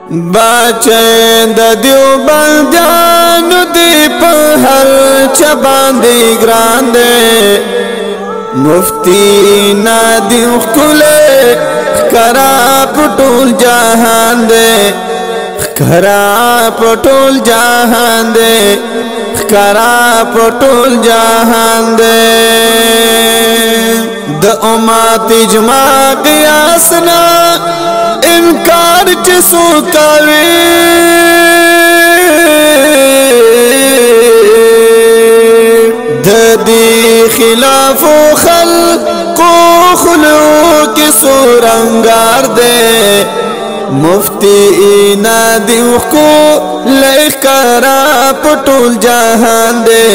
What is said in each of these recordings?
بچه د دیوبندیانو دی په هر چا باندې ګران دی مفتی نادی ښکلی ښکارا په ټول جهان دی ښکارا په ټول جهان دی ښکارا په ټول جهان دی د امت اجماع قیاس نه انکار چې څوک کوي د دې خلاف خلقو خلو کې سورنګار دی مفتی نادی ښکلی ښکارا په ټول جهان دی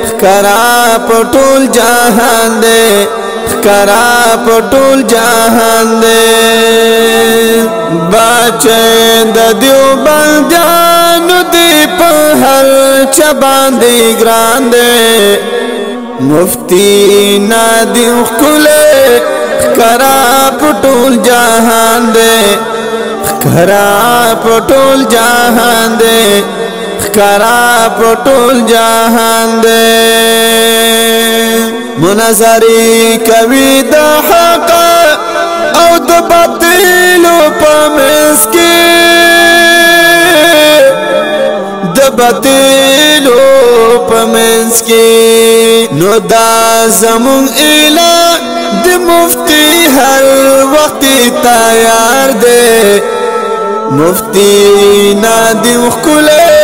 ښکارا په ټول جهان دی ښکارا په ټول جهان دی بچه د دیوبندیانو دی په هر چا باندې ګران دی مفتی نادی ښکلی ښکارا په ټول جهان دی ښکارا په ټول جهان دی ښکارا په ټول جهان دی مناظرې کوي د حق او د باطلو په منځ کې د باطلو په منځ کې نو دا زمون اعلان د مفتی هر وخت تیار دی مفتی نادی ښکلی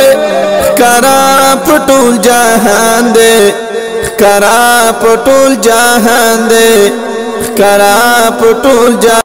ښکارا په ټول جهان دی ښکارا په ټول جهان دی ښکارا په ټول جهان